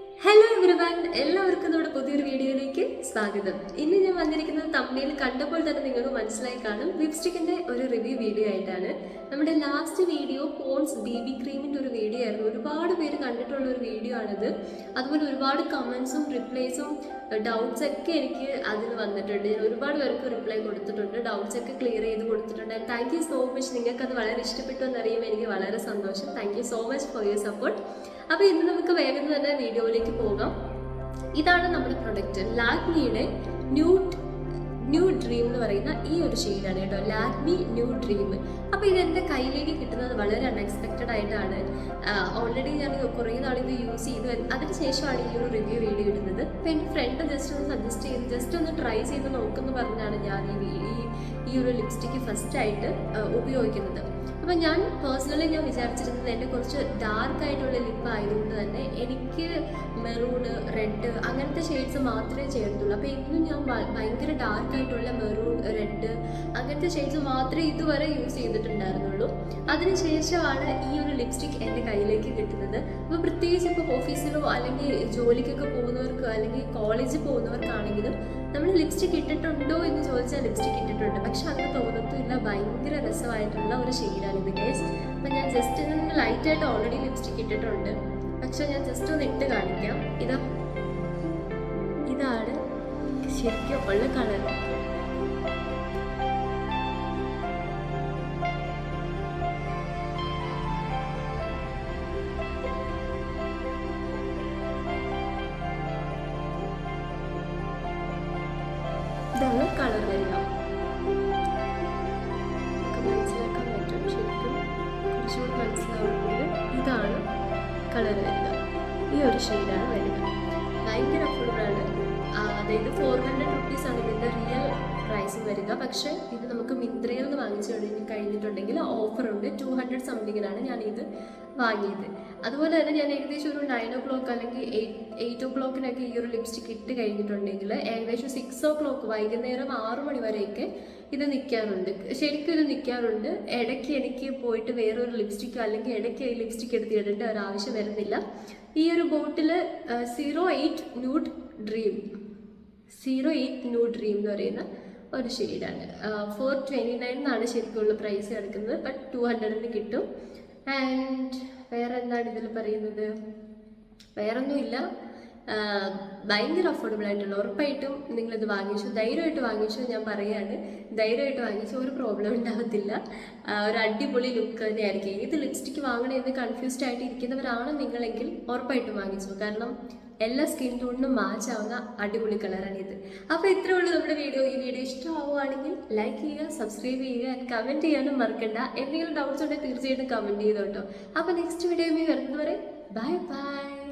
Hello everyone, എല്ലാവർക്കും നമ്മുടെ പുതിയൊരു വീഡിയോയിലേക്ക് സ്വാഗതം. ഇന്ന് ഞാൻ വന്നിരിക്കുന്നത് തമ്മിൽ കണ്ടപ്പോൾ തന്നെ നിങ്ങൾക്ക് മനസ്സിലായി കാണും, ലിപ്സ്റ്റിക്കിന്റെ ഒരു റിവ്യൂ വീഡിയോ ആയിട്ടാണ്. നമ്മുടെ ലാസ്റ്റ് വീഡിയോ പോൺസ് ബേബി ക്രീമിന്റെ ഒരു വീഡിയോ ആയിരുന്നു. ഒരുപാട് പേര് കണ്ടിട്ടുള്ള ഒരു വീഡിയോ ആണിത്. അതുപോലെ ഒരുപാട് കമന്റ്സും റിപ്ലൈസും ഡൗട്ട്സ് ഒക്കെ എനിക്ക് അതിൽ വന്നിട്ടുണ്ട്. ഞാൻ ഒരുപാട് പേർക്ക് റിപ്ലൈ കൊടുത്തിട്ടുണ്ട്, ഡൗട്ട്സ് ഒക്കെ ക്ലിയർ ചെയ്ത് കൊടുത്തിട്ടുണ്ട്. And thank you so much. നിങ്ങൾക്ക് അത് വളരെ ഇഷ്ടപ്പെട്ടു എന്നറിയുമ്പോൾ എനിക്ക് വളരെ സന്തോഷം. Thank you so much for your support. അപ്പോൾ ഇന്ന് നമുക്ക് വേഗം തന്നെ വീഡിയോയിലേക്ക് പോകാം. ഇതാണ് നമ്മുടെ പ്രൊഡക്റ്റ്, ലാക്മിയുടെ ന്യൂ ഡ്രീം എന്ന് പറയുന്ന ഈ ഒരു ഷെയ്ഡാണ് കേട്ടോ, ലാക്മി ന്യൂ ഡ്രീം. അപ്പോൾ ഇത് എൻ്റെ കയ്യിലേക്ക് കിട്ടുന്നത് വളരെ അൺഎക്സ്പെക്റ്റഡ് ആയിട്ടാണ്. ഓൾറെഡി ഞാൻ കുറേ നാളിത് യൂസ് ചെയ്തു, അതിന് ശേഷമാണ് ഈ ഒരു റിവ്യൂ വീഡിയോ ഇടുന്നത്. അപ്പോൾ എൻ്റെ ഫ്രണ്ട് ജസ്റ്റ് ഒന്ന് സജസ്റ്റ് ചെയ്ത് ജസ്റ്റ് ഒന്ന് ട്രൈ ചെയ്ത് നോക്കുമെന്ന് പറഞ്ഞാണ് ഞാൻ ഈ ഒരു ലിപ്സ്റ്റിക്ക് ഫസ്റ്റായിട്ട് ഉപയോഗിക്കുന്നത്. അപ്പം ഞാൻ പേഴ്സണലി വിചാരിച്ചിരുന്നത് എൻ്റെ കുറച്ച് ഡാർക്ക് ആയിട്ടുള്ള ലിപ്പ് ആയതുകൊണ്ട് തന്നെ എനിക്ക് മെറൂണ്, റെഡ് അങ്ങനത്തെ ഷെയ്ഡ്സ് മാത്രമേ ചേർത്തുള്ളൂ. അപ്പോൾ ഇന്നും ഞാൻ ഭയങ്കര ഡാർക്ക് ആയിട്ടുള്ള മെറൂൺ, റെഡ് അങ്ങനത്തെ ഷെയ്ഡ്സ് മാത്രമേ ഇതുവരെ യൂസ് ചെയ്തിട്ടുണ്ടായിരുന്നുള്ളൂ. അതിനുശേഷമാണ് ഈ ഒരു ലിപ്സ്റ്റിക് എൻ്റെ കയ്യിലേക്ക് കിട്ടുന്നത്. അപ്പോൾ പ്രത്യേകിച്ച് ഇപ്പോൾ ഓഫീസിലോ അല്ലെങ്കിൽ ജോലിക്കൊക്കെ പോകുന്നവർക്ക് അല്ലെങ്കിൽ കോളേജിൽ പോകുന്നവർക്കാണെങ്കിലും നമ്മൾ ലിപ്സ്റ്റിക് ഇട്ടിട്ടുണ്ടോ എന്ന് ചോദിച്ചാൽ ലിപ്സ്റ്റിക് ഇട്ടിട്ടുണ്ട്, പക്ഷെ അങ്ങനെ തോന്നത്തില്ല. ഭയങ്കര രസമായിട്ടുള്ള ഒരു ഷെയ്ഡാണിത് ഗൈസ്. അപ്പം ഞാൻ ജസ്റ്റ് ലൈറ്റായിട്ട് ഓൾറെഡി ലിപ്സ്റ്റിക് ഇട്ടിട്ടുണ്ട്, പക്ഷെ ഞാൻ ജസ്റ്റ് ഒന്ന് ഇട്ട് കാണിക്കാം. ഇതാണ് ശരിക്കും ഉള്ള കളർ. ഇതാണ് കളർ വരിക. മനസ്സിലാക്കാൻ പറ്റും, ശരിക്കും കുറച്ചുകൂടി മനസ്സിലാവുന്നത് ഇതാണ് കളർ വരിക. ഈ ഒരു ഷെയ്ഡാണ് വരിക. ഭയങ്കര അഫോർഡബിളാണ്. അതായത് 400 റുപ്പീസാണ് ഇതിൻ്റെ റിയൽ പ്രൈസ് വരിക. പക്ഷേ ഇത് നമുക്ക് മിന്ത്രയിൽ നിന്ന് വാങ്ങിച്ചു കഴിഞ്ഞിട്ടുണ്ടെങ്കിൽ ഓഫറുണ്ട്. 200 സംതിങ്ങിനാണ് ഞാൻ ഇത് വാങ്ങിയത്. അതുപോലെ തന്നെ ഞാൻ ഏകദേശം ഒരു 9 o'clock അല്ലെങ്കിൽ 8 o'clockനൊക്കെ ഈ ഒരു ലിപ്സ്റ്റിക് ഇട്ട് കഴിഞ്ഞിട്ടുണ്ടെങ്കിൽ ഏകദേശം 6 o'clock വൈകുന്നേരം 6 മണി വരെയൊക്കെ ഇത് നിൽക്കാറുണ്ട്. ശരിക്കും ഇത് നിൽക്കാറുണ്ട്. ഇടയ്ക്ക് എനിക്ക് പോയിട്ട് വേറൊരു ലിപ്സ്റ്റിക്കോ അല്ലെങ്കിൽ ഇടയ്ക്ക് ഈ ലിപ്സ്റ്റിക് എടുത്ത് ഇടേണ്ട ഒരാവശ്യം വരുന്നില്ല. ഈ ഒരു ബോട്ടിൽ 08 ന്യൂഡ് ഡ്രീം എന്ന് പറയുന്ന ഒരു ഷെയ്ഡാണ്. 429 എന്നാണ് ശരിക്കുള്ള പ്രൈസ് കിടക്കുന്നത്, ബട്ട് 200-ന് കിട്ടും. ആൻഡ് വേറെ എന്താണ് ഇതിൽ പറയുന്നത്? വേറൊന്നുമില്ല. ഭയങ്കര അഫോർഡബിൾ ആയിട്ടുള്ള, ഉറപ്പായിട്ടും നിങ്ങളിത് വാങ്ങിച്ചു, ധൈര്യമായിട്ട് വാങ്ങിച്ചു. ഞാൻ പറയുകയാണ്, ധൈര്യമായിട്ട് വാങ്ങിച്ചു, ഒരു പ്രോബ്ലം ഉണ്ടാകത്തില്ല. ഒരു അടിപൊളി ലുക്ക് തന്നെയായിരിക്കും. ഏത് ലിപ്സ്റ്റിക്ക് വാങ്ങണമെന്ന് കൺഫ്യൂസ്ഡ് ആയിട്ട് ഇരിക്കുന്നവരാണ് നിങ്ങളെങ്കിൽ ഉറപ്പായിട്ടും വാങ്ങിച്ചു. കാരണം എല്ലാ സ്കിൻ ടോണിനും മാച്ച് ആവുന്ന അടിപൊളി കളറാണ് ഇത്. അപ്പോൾ ഇത്രയേ ഉള്ളൂ നമ്മുടെ വീഡിയോ. ഈ വീഡിയോ ഇഷ്ടമാവുകയാണെങ്കിൽ ലൈക്ക് ചെയ്യുക, സബ്സ്ക്രൈബ് ചെയ്യുക, ആൻഡ് കമൻറ്റ് ചെയ്യാനും മറക്കണ്ട. എന്തെങ്കിലും ഡൗട്ട്സ് ഉണ്ടെങ്കിൽ തീർച്ചയായിട്ടും കമൻറ്റ് ചെയ്തോട്ടോ. അപ്പോൾ നെക്സ്റ്റ് വീഡിയോ വരുന്നത് വരെ ബൈ ബൈ.